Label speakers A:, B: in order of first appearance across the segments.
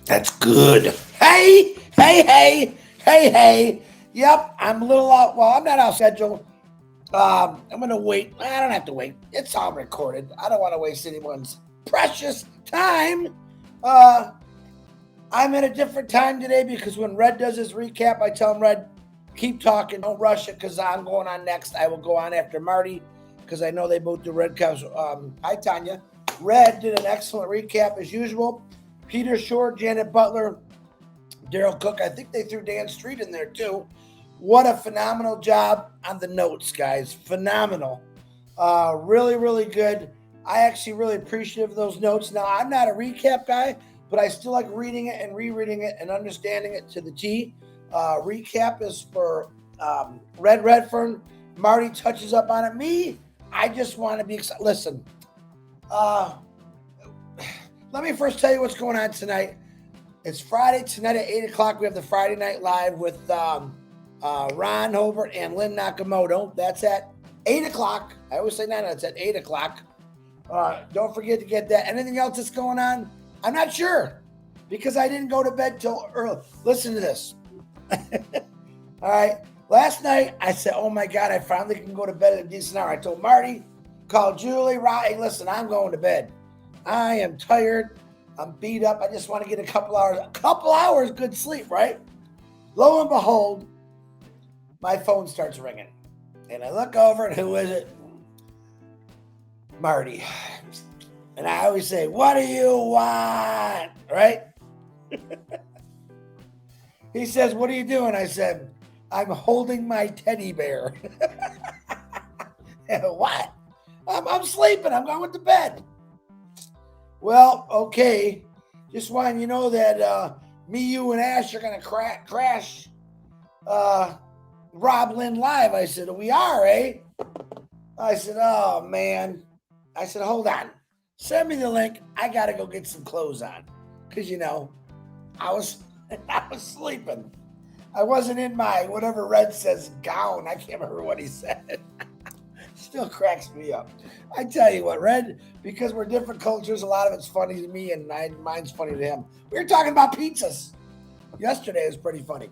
A: That's good. Hey. Yep, I'm a little out. Well, I'm not out schedule. I'm going to wait. I don't have to wait. It's all recorded. I don't want to waste anyone's precious time. I'm at a different time today because when Red does his recap, I tell him, Red, keep talking. Don't rush it because I'm going on next. I will go on after Marty because I know they both do Red Cubs. Hi, Tanya. Red did an excellent recap as usual. Peter Shore, Janet Butler, Daryl Cook. I think they threw Dan Street in there too. What a phenomenal job on the notes, guys. Phenomenal. Really, really good. I actually really appreciate those notes. Now, I'm not a recap guy, but I still like reading it and rereading it and understanding it to the T. Recap is for Red Redfern. Marty touches up on it. Me, I just want to be excited. Listen, let me first tell you what's going on tonight. It's Friday. Tonight at 8 o'clock, we have the Friday Night Live with Ron Hobart and Lynn Nakamoto. That's at 8 o'clock. I always say 9. It's at 8 o'clock. Don't forget to get that. Anything else that's going on? I'm not sure because I didn't go to bed till early. Listen to this. All right. Last night, I said, oh, my God, I finally can go to bed at a decent hour. I told Marty, call Julie, hey, listen, I'm going to bed. I am tired. I'm beat up. I just want to get a couple hours good sleep, right? Lo and behold, my phone starts ringing. And I look over, and who is it? Marty. And I always say, what do you want? Right? He says, what are you doing? I said, I'm holding my teddy bear. What? I'm sleeping. I'm going to bed. Well, okay. Just wanting you know that me, you, and Ash are going to crash Rob Lynn live. I said, we are, eh? I said, oh, man. I said, hold on. Send me the link. I got to go get some clothes on. Because, I was sleeping. I wasn't in my, whatever Red says, gown. I can't remember what he said. Still cracks me up. I tell you what, Red, because we're different cultures, a lot of it's funny to me and mine's funny to him. We were talking about pizzas. Yesterday was pretty funny.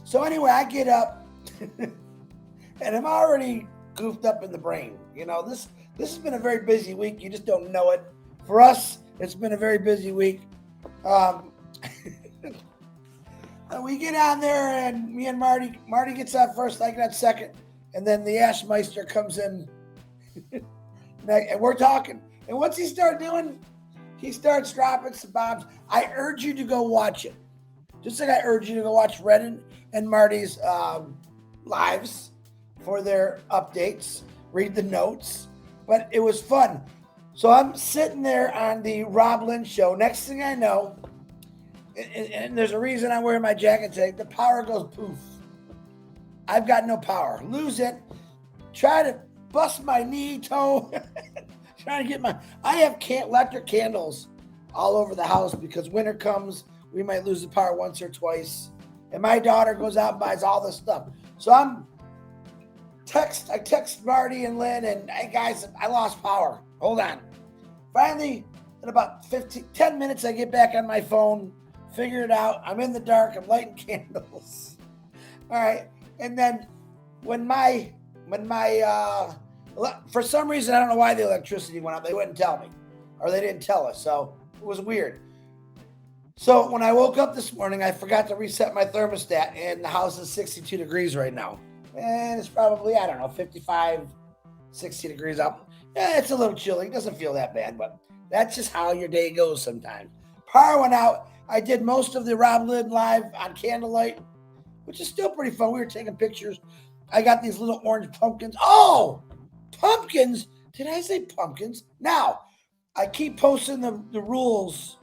A: So anyway, I get up and I'm already goofed up in the brain. This has been a very busy week. You just don't know it. For us, it's been a very busy week. We get on there and me and Marty gets out first, I get out second. And then the Ashmeister comes in and we're talking. And what's he start doing? He starts dropping some bombs. I urge you to go watch it. Just like I urge you to go watch Red and Marty's lives for their updates. Read the notes. But it was fun. So I'm sitting there on the Rob Lynn show. Next thing I know, and there's a reason I'm wearing my jacket today, the power goes poof. I've got no power. Lose it. Try to bust my knee, toe. Trying to get I have electric candles all over the house because winter comes. We might lose the power once or twice. And my daughter goes out and buys all this stuff. So I text Marty and Lynn and, hey guys, I lost power. Hold on. Finally, in about 10 minutes, I get back on my phone, figure it out. I'm in the dark. I'm lighting candles. All right. And then when for some reason, I don't know why the electricity went out. They wouldn't tell me or they didn't tell us. So it was weird. So when I woke up this morning, I forgot to reset my thermostat and the house is 62 degrees right now. And it's probably, 55, 60 degrees up. Yeah, it's a little chilly. It doesn't feel that bad, but that's just how your day goes sometimes. Power went out. I did most of the Rob Lynn live on candlelight, which is still pretty fun. We were taking pictures. I got these little orange pumpkins. Oh, pumpkins. Did I say pumpkins? Now, I keep posting the rules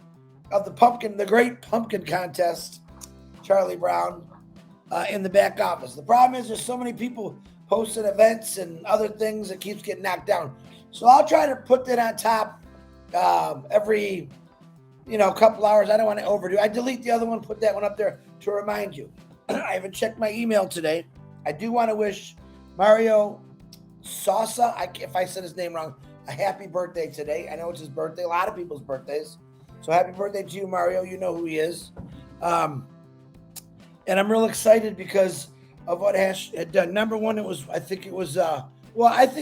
A: of the great pumpkin contest, Charlie Brown, in the back office. The problem is there's so many people posting events and other things that keeps getting knocked down. So I'll try to put that on top every, couple hours. I don't want to overdo. I delete the other one, put that one up there to remind you. I haven't checked my email today. I do want to wish Mario Sosa, if I said his name wrong, a happy birthday today. I know it's his birthday, a lot of people's birthdays. So happy birthday to you, Mario. You know who he is. And I'm real excited because of what Ash had done. Number one, I think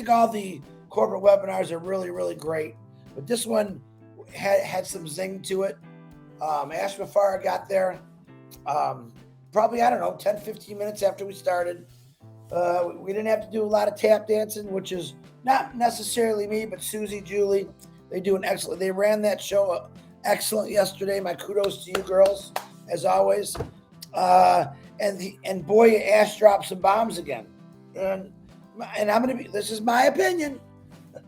A: all the corporate webinars are really, really great. But this one had some zing to it. Ash Mufareh got there probably, 10, 15 minutes after we started. We didn't have to do a lot of tap dancing, which is not necessarily me, but Susie, Julie, they ran that show excellent yesterday. My kudos to you girls, as always. And boy, Ash dropped some bombs again. And this is my opinion.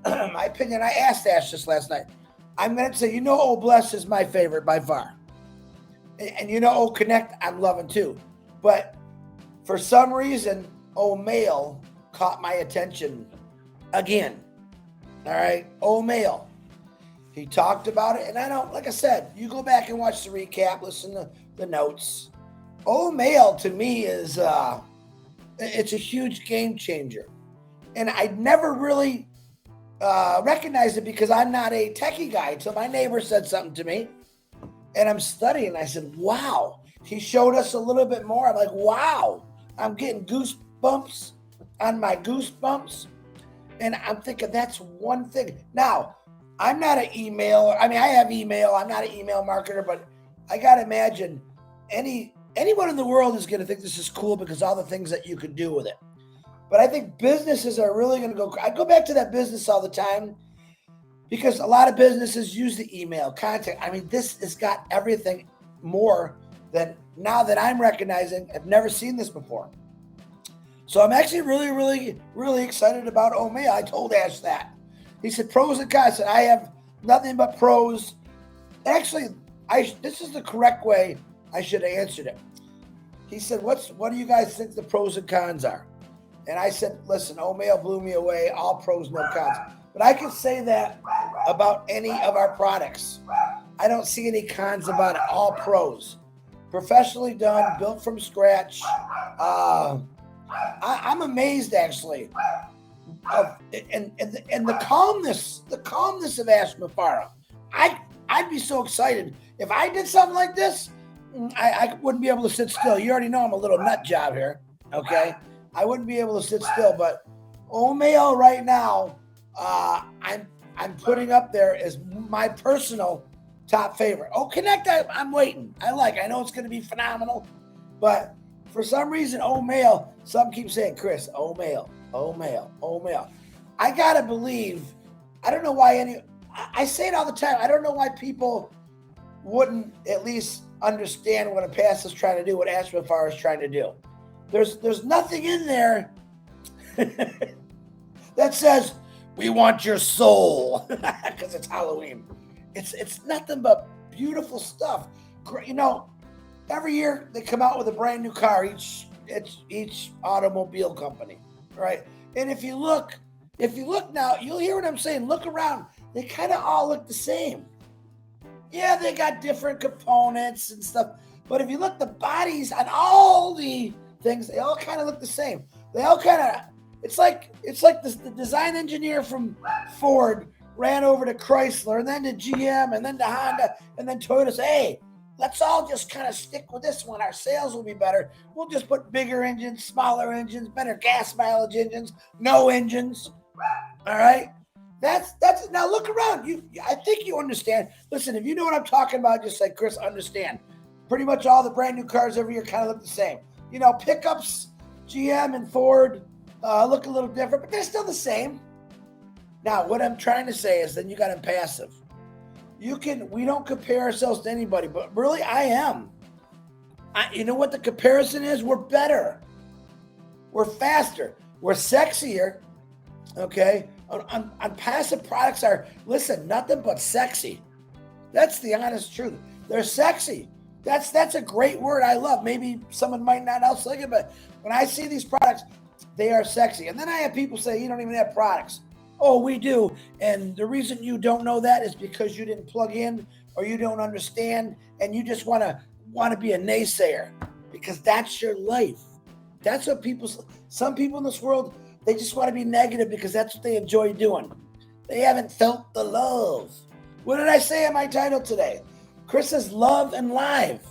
A: My opinion, I asked Ash this last night. I'm going to say, Oh Bless is my favorite by far. And Oh Connect, I'm loving too. But for some reason, Oh Male caught my attention again. All right, Oh Male. He talked about it, and like I said, you go back and watch the recap, listen to the notes. Oh Male to me is, it's a huge game changer. And I never really recognized it because I'm not a techie guy until my neighbor said something to me. And I'm studying. I said, wow. He showed us a little bit more. I'm like, wow. I'm getting goosebumps on my goosebumps. And I'm thinking that's one thing. Now, I'm not an emailer. I have email. I'm not an email marketer, but I got to imagine anyone in the world is going to think this is cool because all the things that you can do with it. But I think businesses are really going to go. I go back to that business all the time because a lot of businesses use the email contact. This has got everything more than now that I'm recognizing. I've never seen this before. So I'm actually really, really, really excited about Oh Male. I told Ash that. He said pros and cons. I said I have nothing but pros. Actually, this is the correct way I should have answered it. He said, what do you guys think the pros and cons are? And I said, listen, Oh Male blew me away. All pros, no cons. But I can say that about any of our products. I don't see any cons about it. All pros. Professionally done, built from scratch. I'm amazed, actually, and the calmness of Ash Mufareh. I'd be so excited if I did something like this. I wouldn't be able to sit still. You already know I'm a little nut job here, okay? I wouldn't be able to sit still. But Oh Male right now, I'm putting up there as my personal top favorite. Oh Connect, I'm waiting. I know it's going to be phenomenal, but for some reason, Oh Male, some keep saying, Chris, Oh Male, Oh Male, Oh Male. I got to believe, I don't know why I say it all the time. I don't know why people wouldn't at least understand what a pass is trying to do, what Ash Mufareh is trying to do. There's nothing in there that says, we want your soul, because it's Halloween. It's nothing but beautiful stuff. Every year they come out with a brand new car, each automobile company, right? And if you look now, you'll hear what I'm saying. Look around. They kind of all look the same. Yeah, they got different components and stuff. But if you look, the bodies on all the things, they all kind of look the same. They all kind of, it's like the design engineer from Ford ran over to Chrysler and then to GM and then to Honda and then Toyota said, hey, let's all just kind of stick with this one. Our sales will be better. We'll just put bigger engines, smaller engines, better gas mileage engines, no engines. All right. That's now look around. I think you understand. Listen, if you know what I'm talking about, just say, Chris, understand. Pretty much all the brand new cars every year kind of look the same. Pickups, GM and Ford look a little different, but they're still the same. Now, what I'm trying to say is then you got them passive. We don't compare ourselves to anybody, but really I am. You know what the comparison is? We're better. We're faster. We're sexier. Okay? On passive products are, listen, nothing but sexy. That's the honest truth. They're sexy. That's a great word I love. Maybe someone might not else like it, but when I see these products, they are sexy. And then I have people say, you don't even have products. Oh, we do. And the reason you don't know that is because you didn't plug in or you don't understand and you just want to be a naysayer because that's your life. That's what some people in this world, they just want to be negative because that's what they enjoy doing. They haven't felt the love. What did I say in my title today? Chris says love and live.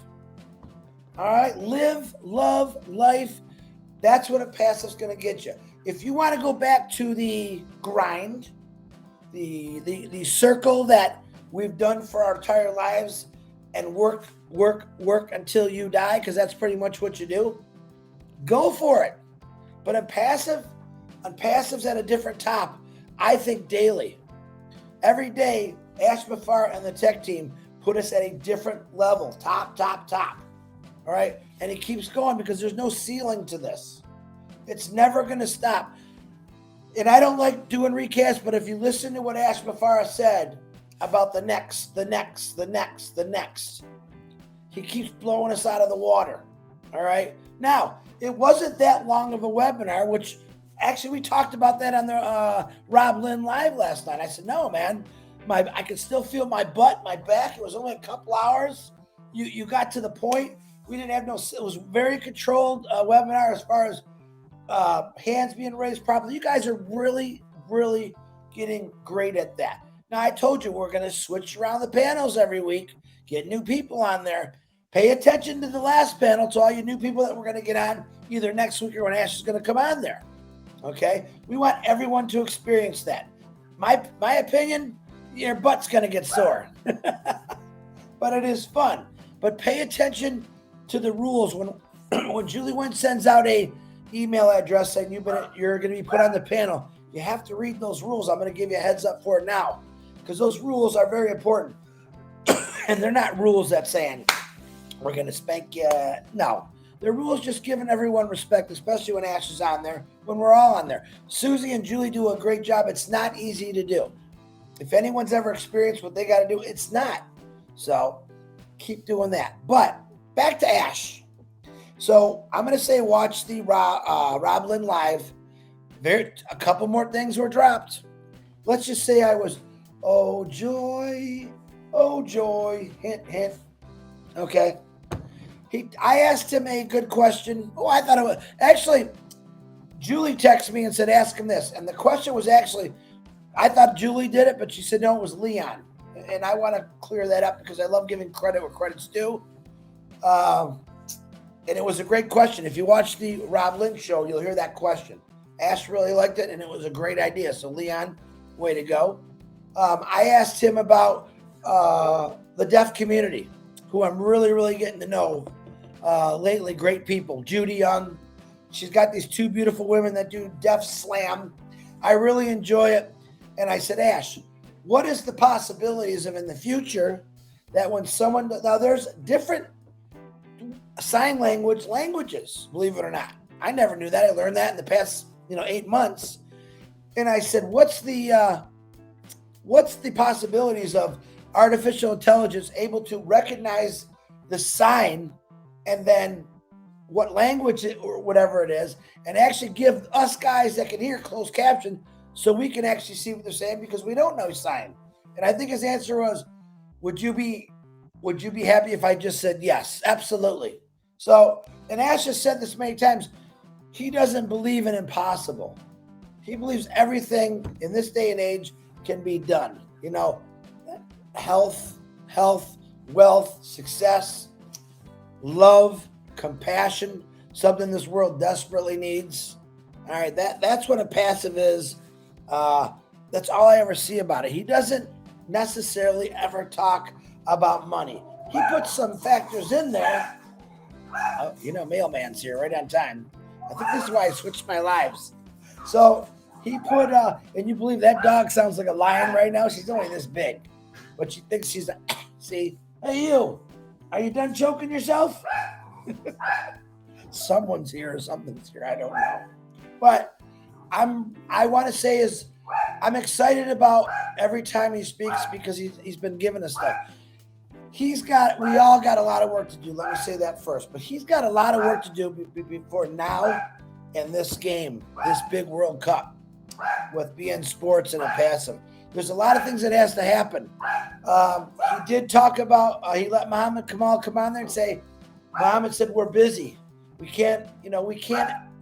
A: All right, live, love, life. That's what a passive's going to get you. If you want to go back to the grind, the circle that we've done for our entire lives, and work until you die, because that's pretty much what you do, go for it. But on passive's at a different top. I think daily. Every day, Ash Mafar and the tech team put us at a different level. Top. All right? And it keeps going because there's no ceiling to this. It's never going to stop. And I don't like doing recasts, but if you listen to what Ash Mafar said about the next, he keeps blowing us out of the water. All right? Now, it wasn't that long of a webinar, which actually we talked about that on the Rob Lynn Live last night. I said, no, man, I could still feel my butt, my back. It was only a couple hours. You got to the point. We didn't have it was very controlled webinar as far as hands being raised properly. You guys are really, really getting great at that. Now, I told you we're going to switch around the panels every week, get new people on there. Pay attention to the last panel, to all you new people that we're going to get on either next week or when Ash is going to come on there. Okay? We want everyone to experience that. My opinion, your butt's going to get sore. But it is fun. But pay attention to the rules. When Julie Wynn sends out a email address saying you're going to be put on the panel, you have to read those rules. I'm going to give you a heads up for it now, because those rules are very important. And they're not rules that saying we're going to spank you. No, they're rules just giving everyone respect, especially when Ash is on there, when we're all on there. Susie and Julie do a great job. It's not easy to do. If anyone's ever experienced what they got to do, it's not. So keep doing that. But back to Ash. So I'm going to say watch the Rob Lynn Live. A couple more things were dropped. Let's just say I was, oh joy, hint, hint. Okay. I asked him a good question. Oh, I thought it was, actually, Julie texted me and said, ask him this. And the question was actually, I thought Julie did it, but she said, no, it was Leon. And I want to clear that up because I love giving credit where credit's due. And it was a great question. If you watch the Rob Lynn show, you'll hear that question. Ash really liked it, and it was a great idea. So, Leon, way to go. I asked him about the deaf community, who I'm really, really getting to know lately. Great people. Judy Young. She's got these two beautiful women that do Deaf Slam. I really enjoy it. And I said, Ash, what is the possibilities of in the future that when someone, now there's different sign languages, believe it or not. I never knew that. I learned that in the past, 8 months. And I said, what's the possibilities of artificial intelligence able to recognize the sign and then what language or whatever it is, and actually give us guys that can hear closed caption so we can actually see what they're saying, because we don't know sign. And I think his answer was, would you be happy if I just said yes? Absolutely. So, and Ash has said this many times, he doesn't believe in impossible. He believes everything in this day and age can be done. Health, wealth, success, love, compassion, something this world desperately needs. All right, that's what a passive is. That's all I ever see about it. He doesn't necessarily ever talk about money. He puts some factors in there. Mailman's here right on time. I think this is why I switched my lives. So he put, and you believe that dog sounds like a lion right now? She's only this big, but she thinks she's see, hey you, are you done choking yourself? Someone's here or something's here, I don't know. But I want to say is I'm excited about every time he speaks, because he's been giving us stuff. We all got a lot of work to do. Let me say that first. But he's got a lot of work to do before now and this game, this big World Cup with beIN Sports and a passive. There's a lot of things that has to happen. He did talk about, he let Muhammad Kamal come on there and say, Muhammad said, we're busy. We can't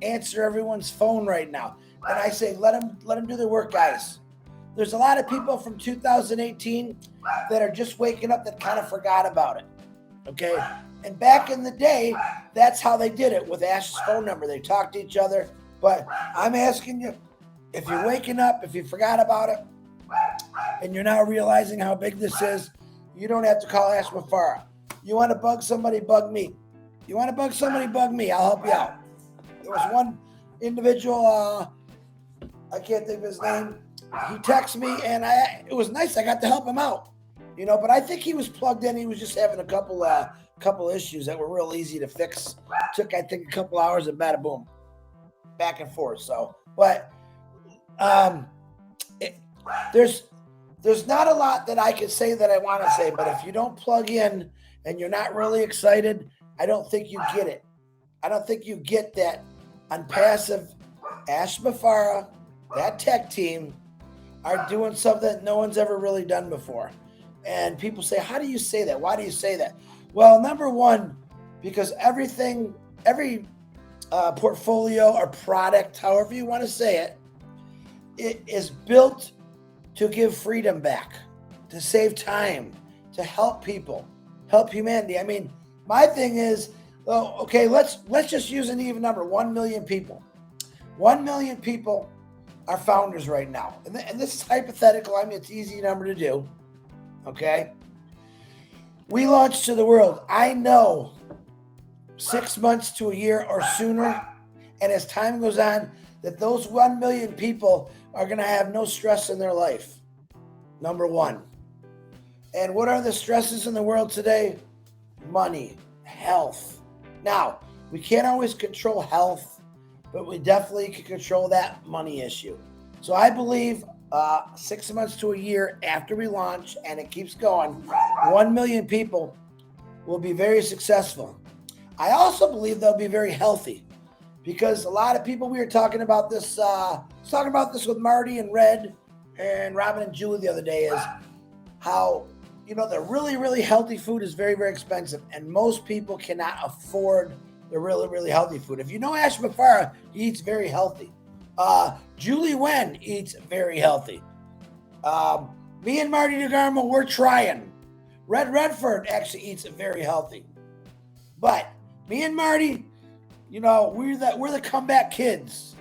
A: answer everyone's phone right now. And I say, let them do their work, guys. there's a lot of people from 2018 that are just waking up that kind of forgot about it. Okay. And back in the day, that's how they did it with Ash's phone number. They talked to each other. But I'm asking you, if you're waking up, if you forgot about it, and you're now realizing how big this is, you don't have to call Ash Mufareh. You want to bug somebody, bug me. You want to bug somebody, bug me. I'll help you out. There was one individual, I can't think of his name. He texted me, and it was nice. I got to help him out, but I think he was plugged in. He was just having a couple issues that were real easy to fix. Took, I think, a couple hours and bada boom, back and forth. So, but there's not a lot that I could say that I want to say, but if you don't plug in and you're not really excited, I don't think you get it. I don't think you get that on passive. Ash Mufareh, that tech team, are doing something that no one's ever really done before. And people say, how do you say that? Why do you say that? Well, number one, because every portfolio or product, however you want to say it, it is built to give freedom back, to save time, to help people, help humanity. I mean, my thing is, okay, let's just use an even number, 1 million people. 1 million people are founders right now. And this is hypothetical. I mean, it's an easy number to do, okay? We launch to the world. I know 6 months to a year or sooner, and as time goes on, that those 1 million people are going to have no stress in their life, number one. And what are the stresses in the world today? Money, health. Now, we can't always control health, but we definitely can control that money issue. So I believe 6 months to a year after we launch, and it keeps going, 1 million people will be very successful. I also believe they'll be very healthy, because a lot of people, we were talking about this, with Marty and Red and Robin and Julie the other day, is how, the really, really healthy food is very, very expensive, and most people cannot afford the really, really healthy food. If you know Ash Mufareh, he eats very healthy. Julie Wen eats very healthy. Me and Marty DeGarmo, we're trying. Red Redford actually eats very healthy. But me and Marty, we're the comeback kids.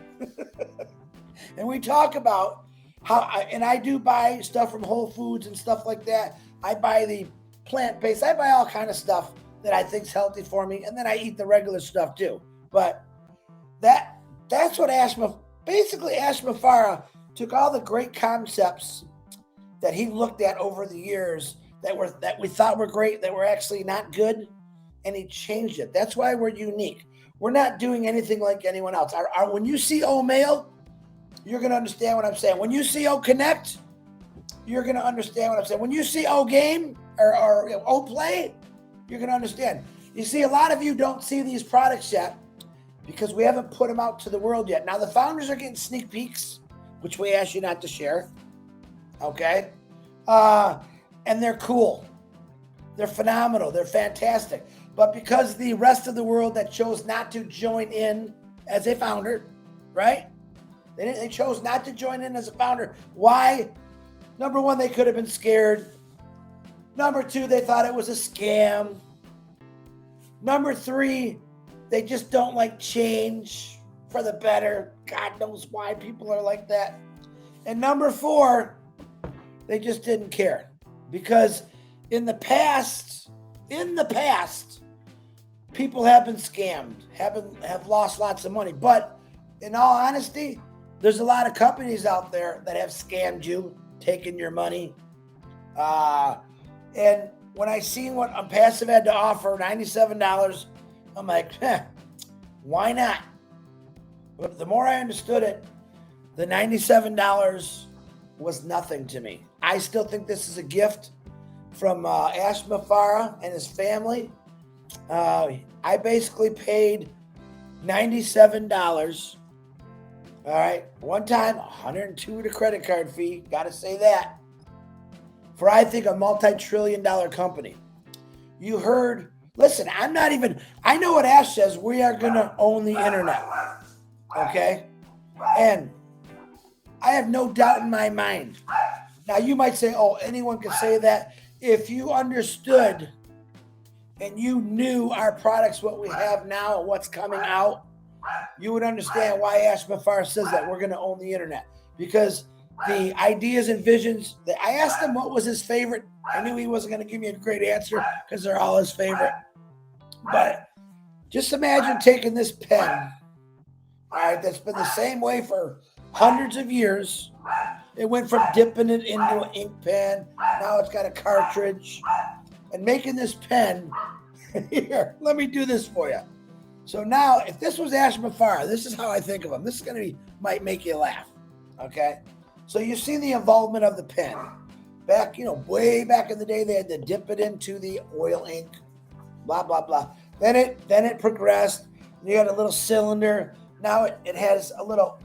A: And we talk about how, and I do buy stuff from Whole Foods and stuff like that. I buy the plant-based. I buy all kind of stuff that I think's healthy for me, and then I eat the regular stuff too. But that's what Ash Mufareh took all the great concepts that he looked at over the years that we thought were great, that were actually not good, and he changed it. That's why we're unique. We're not doing anything like anyone else. When you see O Mail, you're going to understand what I'm saying. When you see O Connect, you're going to understand what I'm saying. When you see O Game or O Play, you're going to understand. You see, a lot of you don't see these products yet because we haven't put them out to the world yet. Now, the founders are getting sneak peeks, which we ask you not to share. Okay? And they're cool. They're phenomenal. They're fantastic. But because the rest of the world that chose not to join in as a founder, right? They chose not to join in as a founder. Why? Number one, they could have been scared. Number two, they thought it was a scam. Number three, they just don't like change for the better. God knows why people are like that. And number four, they just didn't care. Because in the past, people have been scammed, have lost lots of money. But in all honesty, there's a lot of companies out there that have scammed you, taken your money. And when I seen what Passive had to offer, $97, I'm like, why not? But the more I understood it, the $97 was nothing to me. I still think this is a gift from Ash Mufareh and his family. I basically paid $97. All right. One time, $102 the credit card fee. Got to say that. For, I think, a multi-trillion-dollar company. You heard, listen, I know what Ash says. We are going to own the internet. Okay? And I have no doubt in my mind Now you might say, oh, anyone can say that. If you understood and you knew our products, what we have now and what's coming out, you would understand why Ash Mafar says that we're going to own the internet. Because the ideas and visions, I asked him what was his favorite. I knew he wasn't going to give me a great answer because they're all his favorite. But just imagine taking this pen, all right, that's been the same way for hundreds of years. It went from dipping it into an ink pen. Now it's got a cartridge. And making this pen, here, let me do this for you. So now, if this was Ash Mafar, this is how I think of him. This is going to be, might make you laugh, okay? So you see the involvement of the pen. Back, way back in the day, they had to dip it into the oil ink, blah, blah, blah. Then it progressed. You got a little cylinder. Now it has a little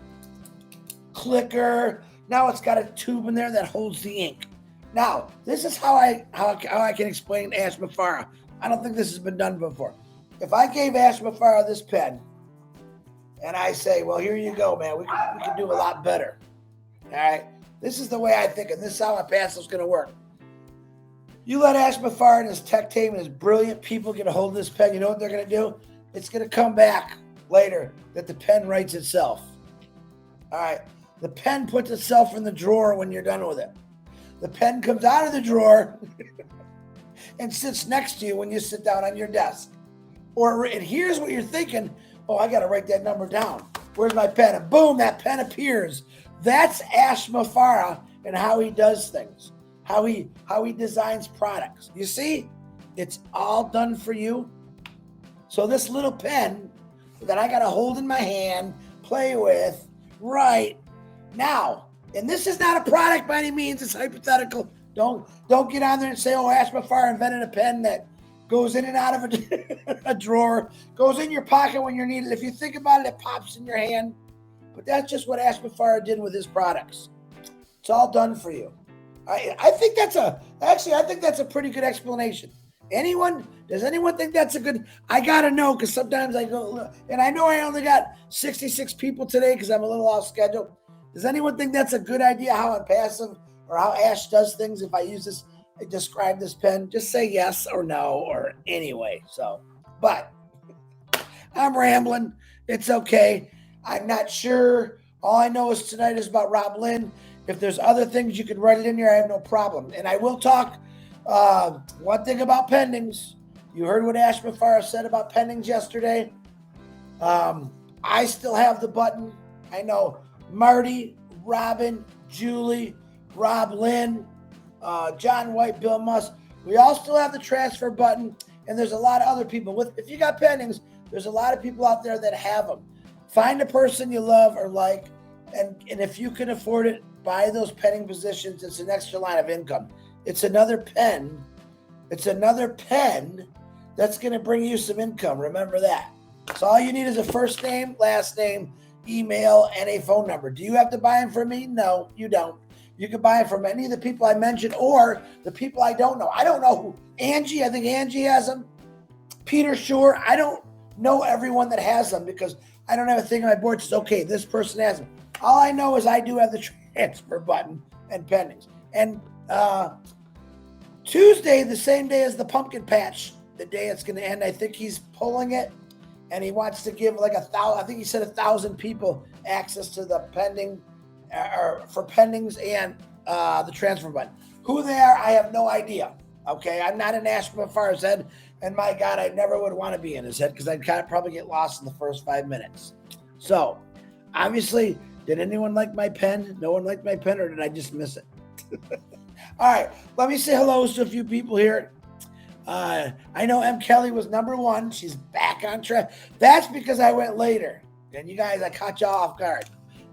A: clicker. Now it's got a tube in there that holds the ink. Now, this is how I can explain Ash Mafara. I don't think this has been done before. If I gave Ash Mafara this pen, and I say, well, here you go, man. We can do a lot better. All right? This is the way I think, and this is how my pastel's going to work. You let Ash Mafara and his tech team and his brilliant people get a hold of this pen. You know what they're going to do? It's going to come back later that the pen writes itself. All right? The pen puts itself in the drawer when you're done with it. The pen comes out of the drawer and sits next to you when you sit down on your desk. Or it hears what you're thinking. Oh, I got to write that number down. Where's my pen? And boom, that pen appears. That's Ash Mafara and how he does things, how he designs products. You see, it's all done for you. So this little pen that I got to hold in my hand, play with, write. Now, and this is not a product by any means. It's hypothetical. Don't get on there and say, oh, Ash Mafara invented a pen that goes in and out of a drawer, goes in your pocket when you're needed. If you think about it, it pops in your hand. But that's just what Ash Mafara did with his products. It's all done for you. I think that's a pretty good explanation. Does anyone think that's a good? I gotta know, because sometimes I go, and I know I only got 66 people today because I'm a little off schedule. Does anyone think that's a good idea, how Impassive or how Ash does things? If I describe this pen, just say yes or no or anyway. So, but I'm rambling. It's okay. I'm not sure. All I know is tonight is about Rob Lynn. If there's other things, you can write it in here. I have no problem. And I will talk one thing about pendings. You heard what Ash Mafara said about pendings yesterday. I still have the button. I know Marty, Robin, Julie, Rob Lynn, John White, Bill Musk. We all still have the transfer button. And there's a lot of other people. If you got pendings, there's a lot of people out there that have them. Find a person you love or like. And if you can afford it, buy those pending positions. It's an extra line of income. It's another pen. It's another pen that's going to bring you some income. Remember that. So all you need is a first name, last name, email, and a phone number. Do you have to buy them from me? No, you don't. You can buy it from any of the people I mentioned or the people I don't know. I don't know who. Angie, I think Angie has them. Peter Shore. I don't know everyone that has them because I don't have a thing on my board that says, okay, this person has them. All I know is I do have the transfer button and pendings. And Tuesday, the same day as the pumpkin patch, the day it's going to end, I think he's pulling it, and he wants to give like 1,000. I think he said 1,000 people access to the pending, or for pendings and the transfer button. Who they are, I have no idea. Okay, I'm not in Ash Mafara's head, and my God, I never would want to be in his head because I'd probably get lost in the first 5 minutes. So, obviously, did anyone like my pen? No one liked my pen, or did I just miss it? All right, let me say hello to a few people here. I know M. Kelly was number one. She's back on track. That's because I went later. And you guys, I caught y'all off guard.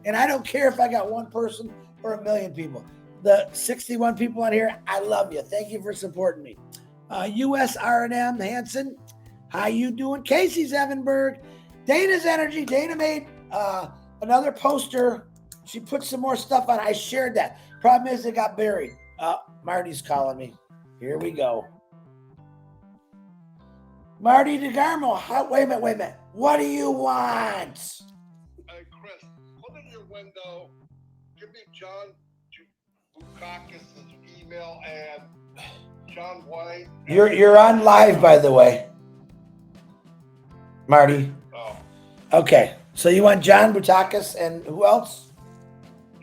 A: And I don't care if I got one person or 1 million people. The 61 people on here, I love you. Thank you for supporting me. US R&M Hanson, how you doing? Casey's Evanberg, Dana's Energy. Dana made another poster. She put some more stuff on. I shared that. Problem is it got buried. Marty's calling me. Here we go. Marty DeGarmo, wait a minute. What do you want?
B: Hey, Chris, put in your window. Give me John Dukakis' email and John White.
A: You're on live, by the way, Marty.
B: Oh,
A: Okay, so you want John Butakis and who else?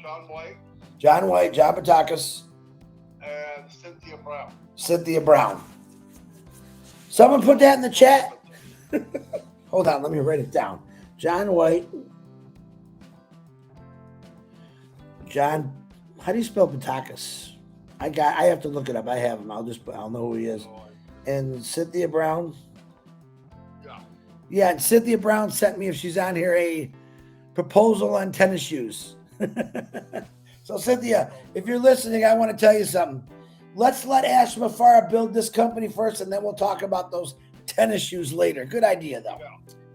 B: John White
A: John White, John Butakis,
B: and Cynthia Brown.
A: Cynthia Brown. Someone put that in the chat. Hold on, let me write it down. John White. John, how do you spell Butakis? I have to look it up. I have him. I'll know who he is. And Cynthia Brown.
B: Yeah.
A: Yeah, and Cynthia Brown sent me, if she's on here, a proposal on tennis shoes. So Cynthia, if you're listening, I want to tell you something. Let's let Ash Mafara build this company first, and then we'll talk about those tennis shoes later. Good idea, though.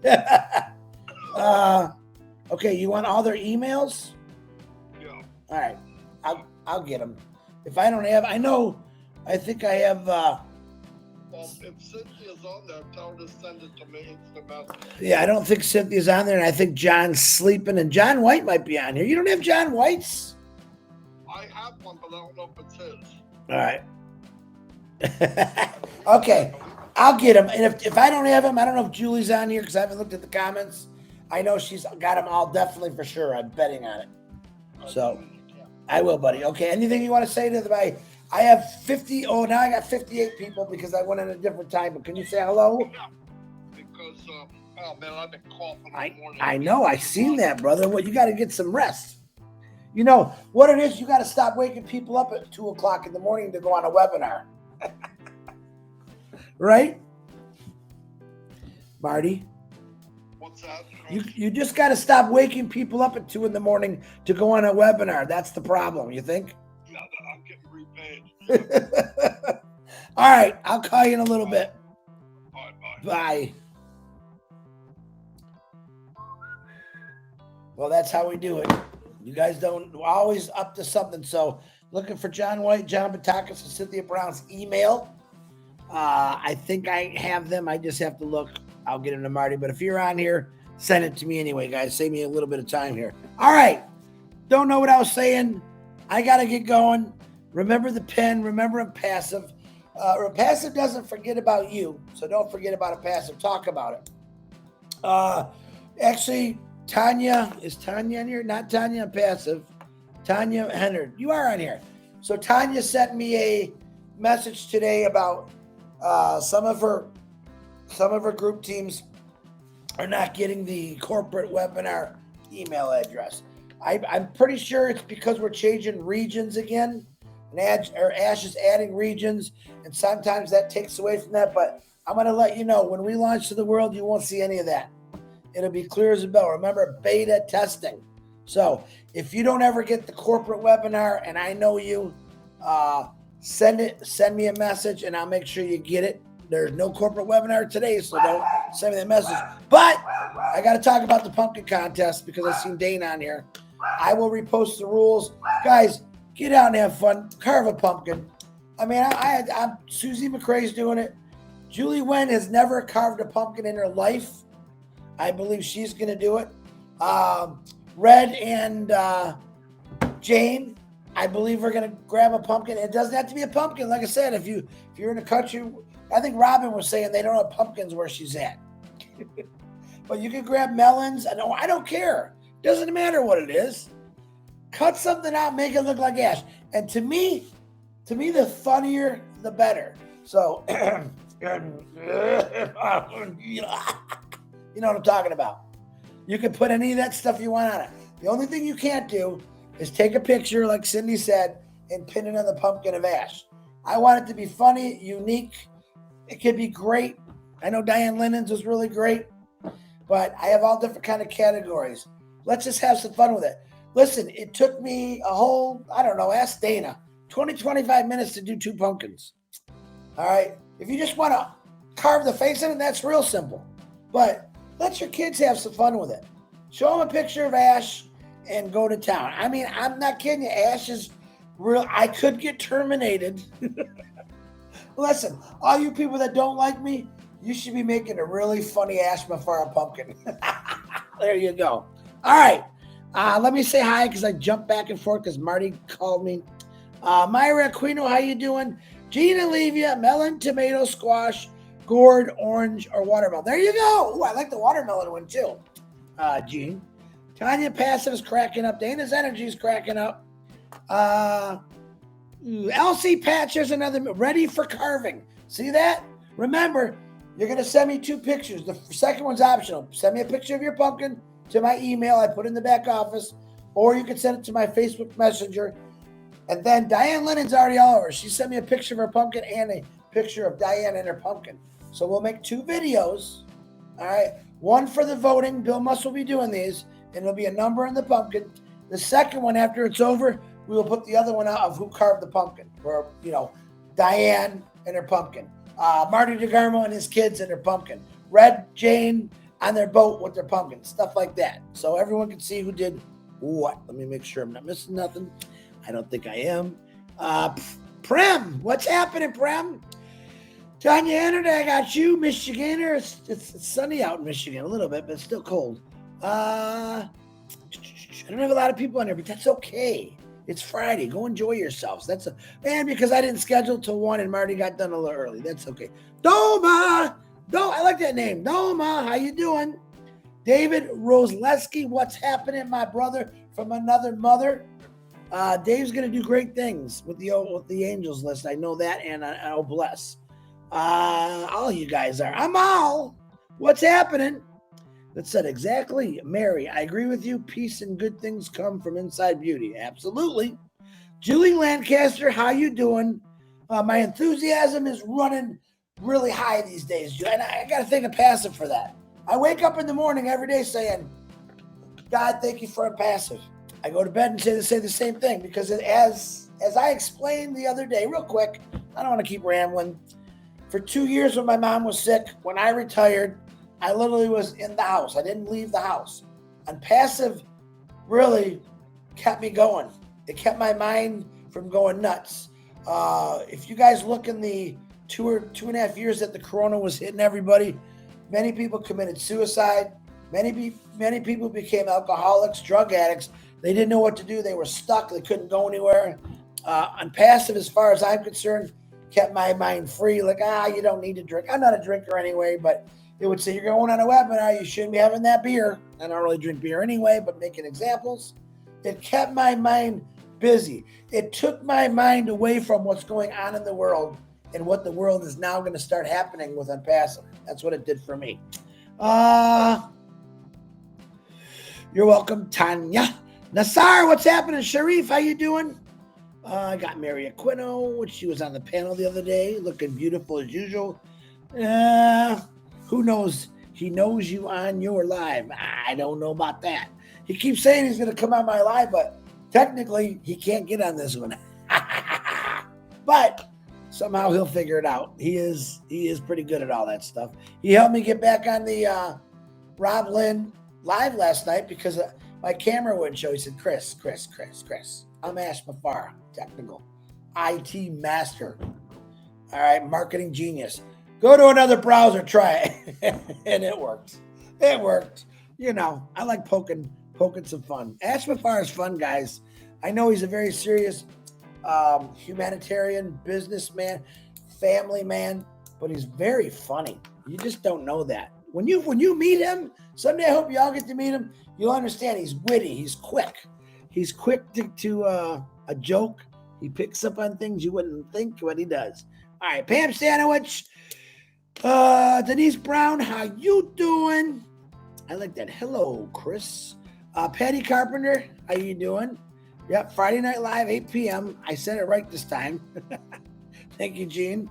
B: Yeah.
A: Okay, you want all their emails?
B: Yeah.
A: All right, I'll get them. If I don't have, I think I have.
B: Well, if Cynthia's on there, tell her to send it to me instant message.
A: Yeah, I don't think Cynthia's on there, and I think John's sleeping, and John White might be on here. You don't have John White's?
B: I have one, but I don't know if it's his.
A: All right. Okay, I'll get him. And if I don't have him, I don't know if Julie's on here because I haven't looked at the comments. I know she's got them all definitely for sure. I'm betting on it. So I will, buddy. Okay, anything you want to say to the I have 50. Oh, now I got 58 people because I went in a different time. But can you say hello?
B: Yeah. Because, oh man, I've been coughing all morning.
A: I know. I seen that, brother. Well, you got to get some rest. You know what it is? You got to stop waking people up at 2:00 in the morning to go on a webinar. Right? Marty?
B: What's that?
A: You just got to stop waking people up at 2 a.m. to go on a webinar. That's the problem. You think?
B: Yeah, I'm getting repaid.
A: All right. I'll call you in a little bit.
B: Bye.
A: Bye. Well, that's how we do it. You guys don't always up to something. So looking for John White, John Butakis, and Cynthia Brown's email. I think I have them. I just have to look. I'll get them to Marty. But if you're on here, send it to me anyway, guys. Save me a little bit of time here. All right. Don't know what I was saying. I got to get going. Remember the pen. Remember I'm passive. A passive doesn't forget about you. So don't forget about a passive. Talk about it. Actually, Tanya, is Tanya on here? Not Tanya, I'm passive. Tanya Hennard, you are on here. So Tanya sent me a message today about some of her group teams are not getting the corporate webinar email address. I'm pretty sure it's because we're changing regions again. And Ash is adding regions, and sometimes that takes away from that. But I'm going to let you know, when we launch to the world, you won't see any of that. It'll be clear as a bell. Remember, beta testing. So if you don't ever get the corporate webinar and I know you, send me a message and I'll make sure you get it. There's no corporate webinar today, so don't send me that message. But I got to talk about the pumpkin contest because I've seen Dane on here. I will repost the rules. Guys, get out and have fun. Carve a pumpkin. I mean, I'm Susie McCrae's doing it. Julie Wen has never carved a pumpkin in her life. I believe she's going to do it. Red and Jane, I believe we're going to grab a pumpkin. It doesn't have to be a pumpkin. Like I said, if you're in a country, I think Robin was saying they don't have pumpkins where she's at. But you can grab melons. I don't care. Doesn't matter what it is. Cut something out, make it look like Ash. And to me, the funnier, the better. So, you know what I'm talking about. You can put any of that stuff you want on it. The only thing you can't do is take a picture, like Cindy said, and pin it on the pumpkin of Ash. I want it to be funny, unique. It could be great. I know Diane Linden's was really great, but I have all different kind of categories. Let's just have some fun with it. Listen, it took me a whole, ask Dana, 25 minutes to do 2 pumpkins. All right? If you just want to carve the face in it, that's real simple. But let your kids have some fun with it. Show them a picture of Ash and go to town. I mean, I'm not kidding you. Ash is real. I could get terminated. Listen, all you people that don't like me, you should be making a really funny Ash Mafara pumpkin. There you go. All right. Let me say hi because I jumped back and forth because Marty called me. Myra Aquino, how you doing? Gene Olivia, melon, tomato, squash, gourd, orange, or watermelon. There you go. Ooh, I like the watermelon one too, Gene. Tanya Passive's cracking up. Dana's Energy's cracking up. Elsie Patch, there's another. Ready for carving. See that? Remember, you're going to send me 2 pictures. The second one's optional. Send me a picture of your pumpkin to my email I put in the back office, or you can send it to my Facebook Messenger. And then Diane Lennon's already all over. She sent me a picture of her pumpkin and a picture of Diane and her pumpkin. So we'll make 2 videos. All right. One for the voting. Bill Musk will be doing these, and there'll be a number in the pumpkin. The second one, after it's over, we will put the other one out of who carved the pumpkin. Or, Diane and her pumpkin. Marty DeGarmo and his kids and their pumpkin. Red Jane on their boat with their pumpkin. Stuff like that. So everyone can see who did what. Let me make sure I'm not missing nothing. I don't think I am. Prem, what's happening, Prem? Tanya Ennard, I got you, Michiganer. It's sunny out in Michigan a little bit, but it's still cold. I don't have a lot of people on there, but that's okay. It's Friday. Go enjoy yourselves. Because I didn't schedule till 1 and Marty got done a little early. That's okay. Doma, I like that name. Doma, how you doing? David Rosleski, what's happening, my brother from another mother? Dave's going to do great things with the Angels list. I know that, and I'll bless. All you guys are. Amal, what's happening? That said exactly. Mary, I agree with you. Peace and good things come from inside beauty. Absolutely. Julie Lancaster, how you doing? My enthusiasm is running really high these days, and I got to thank a passive for that. I wake up in the morning every day saying, God, thank you for a passive. I go to bed and say the same thing because as I explained the other day, real quick, I don't want to keep rambling. For 2 years when my mom was sick, when I retired, I literally was in the house. I didn't leave the house. And passive really kept me going. It kept my mind from going nuts. If you guys look in the 2.5 years that the corona was hitting everybody, many people committed suicide. Many people became alcoholics, drug addicts. They didn't know what to do. They were stuck. They couldn't go anywhere. And passive, as far as I'm concerned, kept my mind free. Like, you don't need to drink. I'm not a drinker anyway, but it would say, you're going on a webinar, you shouldn't be having that beer. I don't really drink beer anyway, but making examples. It kept my mind busy. It took my mind away from what's going on in the world and what the world is now going to start happening with Unpassive. That's what it did for me. You're welcome, Tanya. Nassar, what's happening? Sharif, how you doing? I got Mary Aquino, which she was on the panel the other day, looking beautiful as usual. Who knows? He knows you on your live. I don't know about that. He keeps saying he's going to come on my live, but technically he can't get on this one. But somehow he'll figure it out. He is pretty good at all that stuff. He helped me get back on the Rob Lynn live last night because my camera wouldn't show. He said, Chris. I'm Ash Mafara, technical IT master. All right, marketing genius. Go to another browser, try it. And it works. It worked. I like poking some fun. Ash Mafara is fun, guys. I know he's a very serious humanitarian businessman, family man, but he's very funny. You just don't know that. When you meet him, someday I hope you all get to meet him, you'll understand he's witty, he's quick. He's quick to a joke. He picks up on things you wouldn't think, but he does. All right, Pam Stanowich, Denise Brown, how you doing? I like that. Hello, Chris. Patty Carpenter, how you doing? Yep, Friday Night Live, 8 p.m. I said it right this time. Thank you, Gene.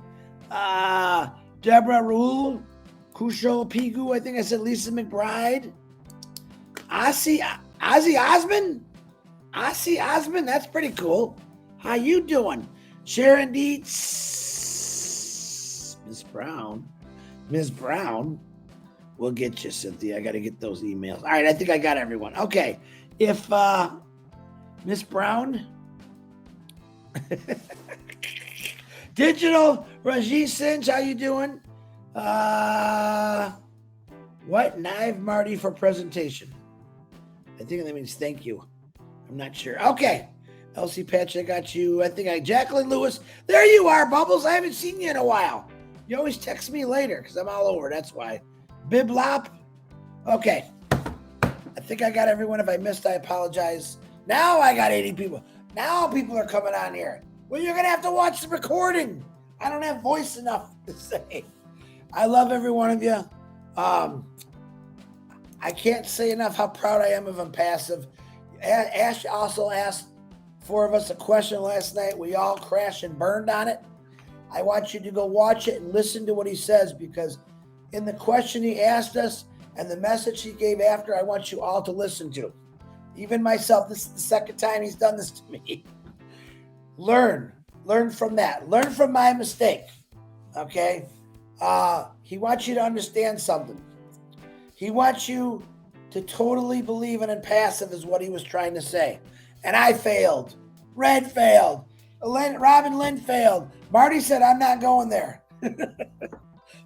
A: Deborah Rule, Kusho Pigu, I think I said Lisa McBride. Ozzy Osmond, that's pretty cool. How you doing? Sharon Dietz. Ms. Brown. We'll get you, Cynthia. I got to get those emails. All right, I think I got everyone. Okay. If Ms. Brown. Digital Rajesh Sinj, how you doing? What? Knive Marty for presentation. I think that means thank you. I'm not sure. Okay. Elsie Patch, I got you. Jacqueline Lewis. There you are, Bubbles. I haven't seen you in a while. You always text me later because I'm all over. That's why. Biblop. Okay. I think I got everyone. If I missed, I apologize. Now I got 80 people. Now people are coming on here. Well, you're going to have to watch the recording. I don't have voice enough to say. I love every one of you. I can't say enough how proud I am of Impassive. Ash also asked 4 of us a question last night. We all crashed and burned on it. I want you to go watch it and listen to what he says, because in the question he asked us and the message he gave after, I want you all to listen to. Even myself, this is the second time he's done this to me. Learn from that. Learn from my mistake. Okay? He wants you to understand something. He wants you to totally believe in Impassive is what he was trying to say. And I failed. Red failed. Robin Lynn failed. Marty said, I'm not going there.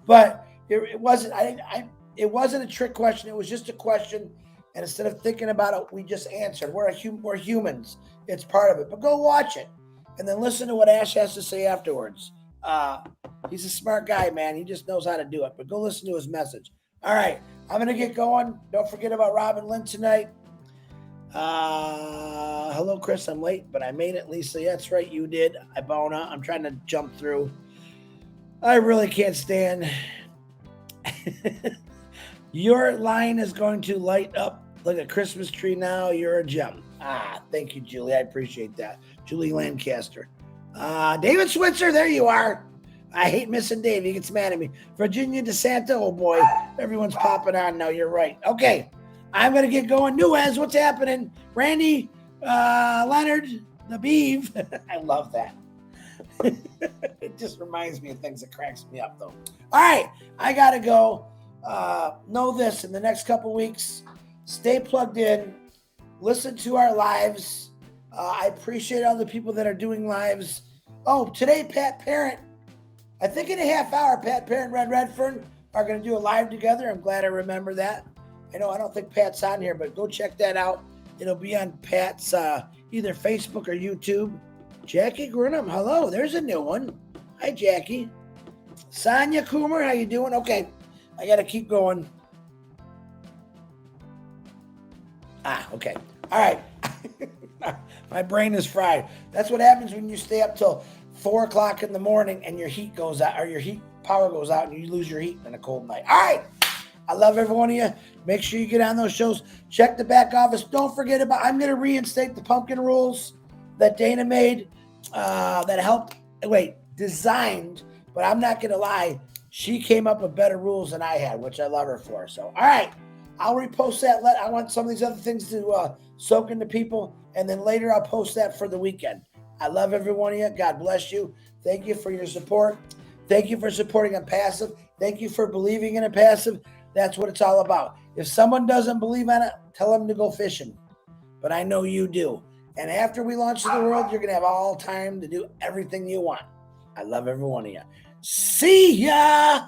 A: But it wasn't. It wasn't a trick question. It was just a question. And instead of thinking about it, we just answered. We're humans. It's part of it. But go watch it. And then listen to what Ash has to say afterwards. He's a smart guy, man. He just knows how to do it. But go listen to his message. All right. I'm going to get going. Don't forget about Robin Lynn tonight. Hello, Chris. I'm late, but I made it. Lisa, that's right. You did. Ibona. I'm trying to jump through. I really can't stand. Your line is going to light up like a Christmas tree now. You're a gem. Thank you, Julie. I appreciate that. Julie Lancaster. David Switzer, there you are. I hate missing Dave. He gets mad at me. Virginia DeSanta, oh boy. Everyone's popping on now. You're right. Okay. I'm going to get going. Nuez, what's happening? Randy, Leonard, the Beeve. I love that. It just reminds me of things that cracks me up, though. All right. I got to go. Know this, in the next couple weeks, stay plugged in. Listen to our lives. I appreciate all the people that are doing lives. Oh, today, Pat Parent. I think in a half hour, Pat Parent and Red Redfern are going to do a live together. I'm glad I remember that. I don't think Pat's on here, but go check that out. It'll be on Pat's either Facebook or YouTube. Jackie Grunham, hello. There's a new one. Hi, Jackie. Sonia Coomer, how you doing? Okay, I got to keep going. Okay. All right. My brain is fried. That's what happens when you stay up till 4 o'clock in the morning and your heat goes out, or your heat power goes out, and you lose your heat in a cold night. All right. I love every one of you. Make sure you get on those shows. Check the back office. Don't forget I'm going to reinstate the pumpkin rules that Dana made, designed, but I'm not going to lie. She came up with better rules than I had, which I love her for. So, all right. I'll repost that. I want some of these other things to soak into people, and then later I'll post that for the weekend. I love every one of you. God bless you. Thank you for your support. Thank you for supporting Impassive. Thank you for believing in Impassive. That's what it's all about. If someone doesn't believe in it, tell them to go fishing. But I know you do. And after we launch to the world, you're going to have all time to do everything you want. I love every one of you. See ya!